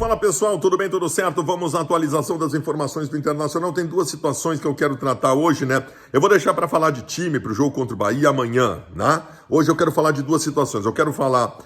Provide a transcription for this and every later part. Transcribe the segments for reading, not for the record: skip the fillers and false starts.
Fala pessoal, tudo bem, tudo certo? Vamos à atualização das informações do Internacional. Tem duas situações que eu quero tratar hoje, né? Eu vou deixar para falar de time para o jogo contra o Bahia amanhã, né? Hoje eu quero falar de duas situações. Eu quero falar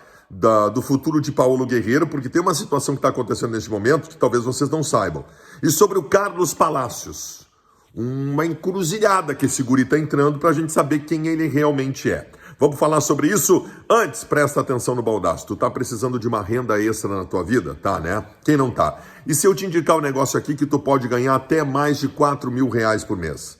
do futuro de Paulo Guerreiro, porque tem uma situação que está acontecendo nesse momento que talvez vocês não saibam. E sobre o Carlos Palacios. Uma encruzilhada que esse guri está entrando para a gente saber quem ele realmente é. Vamos falar sobre isso? Antes, presta atenção no baldaço. Tu tá precisando de uma renda extra na tua vida? Tá, né? Quem não tá? E se eu te indicar um negócio aqui que tu pode ganhar até mais de R$4.000 por mês?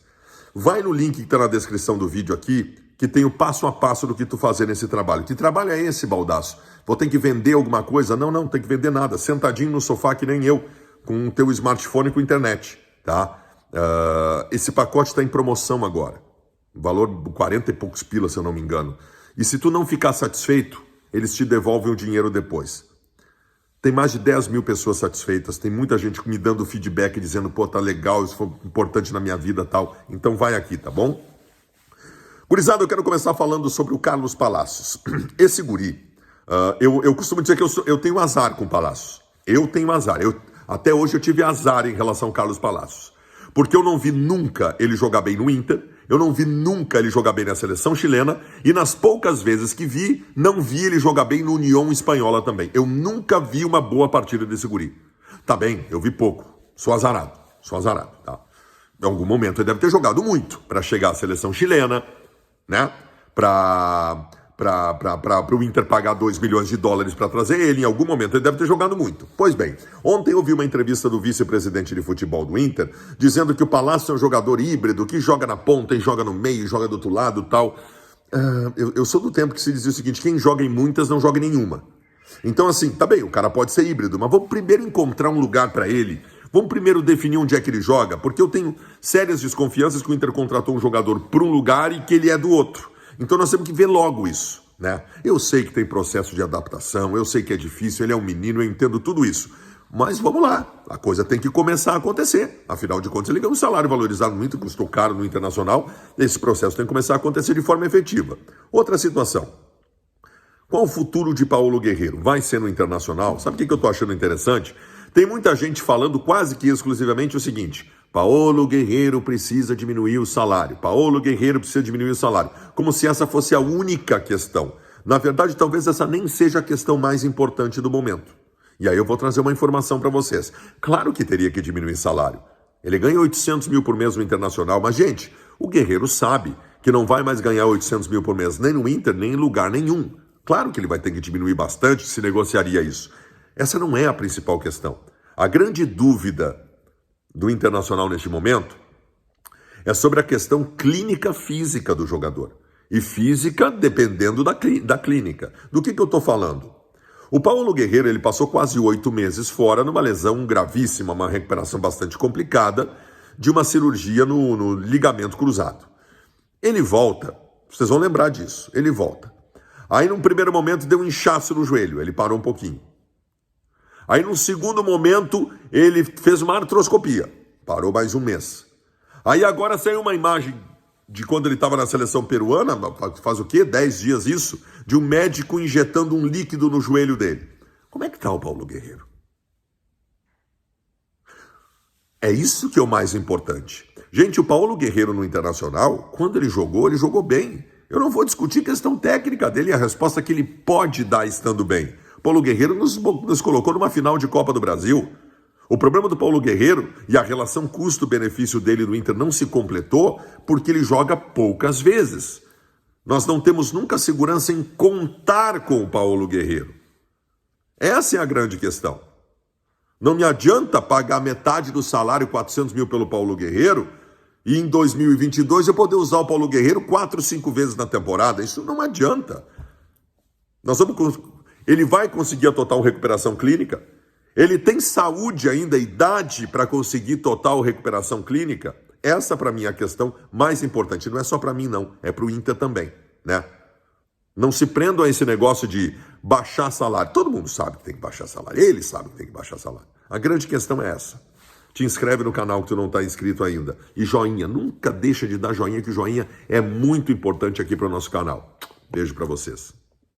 Vai no link que tá na descrição do vídeo aqui, que tem o passo a passo do que tu fazer nesse trabalho. Que trabalho é esse, baldaço? Vou ter que vender alguma coisa? Não, não tem que vender nada. Sentadinho no sofá que nem eu, com o teu smartphone e com internet, tá? Esse pacote está em promoção agora. Valor 40 e poucos pila, se eu não me engano. E se tu não ficar satisfeito, eles te devolvem o dinheiro depois. Tem mais de 10 mil pessoas satisfeitas. Tem muita gente me dando feedback, dizendo, pô, tá legal, isso foi importante na minha vida e tal. Então vai aqui, tá bom? Gurizada, eu quero começar falando sobre o Carlos Palacios. Esse guri, eu costumo dizer que eu tenho azar com o Palacios. Eu tenho azar. Até hoje eu tive azar em relação ao Carlos Palacios. Porque eu não vi nunca ele jogar bem no Inter, eu não vi nunca ele jogar bem na seleção chilena, e nas poucas vezes que vi, não vi ele jogar bem no União Espanhola também. Eu nunca vi uma boa partida desse guri. Tá bem, eu vi pouco, sou azarado, tá? Em algum momento ele deve ter jogado muito para chegar à seleção chilena, né? Para o Inter pagar $2 milhões para trazer ele, em algum momento ele deve ter jogado muito. Pois bem, ontem eu vi uma entrevista do vice-presidente de futebol do Inter, dizendo que o Palácio é um jogador híbrido, que joga na ponta e joga no meio, joga do outro lado e tal. Eu sou do tempo que se dizia o seguinte, quem joga em muitas não joga em nenhuma. Então assim, tá bem, o cara pode ser híbrido, mas vamos primeiro encontrar um lugar para ele. Vamos primeiro definir onde é que ele joga, porque eu tenho sérias desconfianças que o Inter contratou um jogador para um lugar e que ele é do outro. Então nós temos que ver logo isso, né? Eu sei que tem processo de adaptação, eu sei que é difícil, ele é um menino, eu entendo tudo isso. Mas vamos lá, a coisa tem que começar a acontecer. Afinal de contas, ele ganha um salário valorizado no Inter, custou caro no Internacional. Esse processo tem que começar a acontecer de forma efetiva. Outra situação. Qual o futuro de Paulo Guerreiro? Vai ser no Internacional? Sabe o que eu estou achando interessante? Tem muita gente falando quase que exclusivamente o seguinte: Paulo Guerreiro precisa diminuir o salário. Paulo Guerreiro precisa diminuir o salário. Como se essa fosse a única questão. Na verdade, talvez essa nem seja a questão mais importante do momento. E aí eu vou trazer uma informação para vocês. Claro que teria que diminuir salário. Ele ganha 800 mil por mês no Internacional, mas, gente, o Guerreiro sabe que não vai mais ganhar 800 mil por mês nem no Inter, nem em lugar nenhum. Claro que ele vai ter que diminuir bastante, se negociaria isso. Essa não é a principal questão. A grande dúvida do Internacional neste momento é sobre a questão clínica física do jogador. E física dependendo da clínica. Do que eu estou falando? O Paulo Guerreiro ele passou quase 8 meses fora numa lesão gravíssima, uma recuperação bastante complicada de uma cirurgia no ligamento cruzado. Ele volta, vocês vão lembrar disso, ele volta. Aí num primeiro momento deu um inchaço no joelho, ele parou um pouquinho. Aí, num segundo momento, ele fez uma artroscopia. Parou mais um mês. Aí, agora saiu uma imagem de quando ele estava na seleção peruana, faz o quê? 10 dias isso, de um médico injetando um líquido no joelho dele. Como é que está o Paulo Guerreiro? É isso que é o mais importante. Gente, o Paulo Guerreiro no Internacional, quando ele jogou bem. Eu não vou discutir questão técnica dele, a resposta que ele pode dar estando bem. Paulo Guerreiro nos colocou numa final de Copa do Brasil. O problema do Paulo Guerreiro e a relação custo-benefício dele no Inter não se completou porque ele joga poucas vezes. Nós não temos nunca segurança em contar com o Paulo Guerreiro. Essa é a grande questão. Não me adianta pagar metade do salário, 400 mil pelo Paulo Guerreiro, e em 2022 eu poder usar o Paulo Guerreiro 4, 5 vezes na temporada. Isso não adianta. Ele vai conseguir a total recuperação clínica? Ele tem saúde ainda, idade para conseguir total recuperação clínica? Essa para mim é a questão mais importante. Não é só para mim não, é para o Inter também, né? Não se prendam a esse negócio de baixar salário. Todo mundo sabe que tem que baixar salário. Ele sabe que tem que baixar salário. A grande questão é essa. Te inscreve no canal que tu não está inscrito ainda. E joinha, nunca deixa de dar joinha, que o joinha é muito importante aqui para o nosso canal. Beijo para vocês.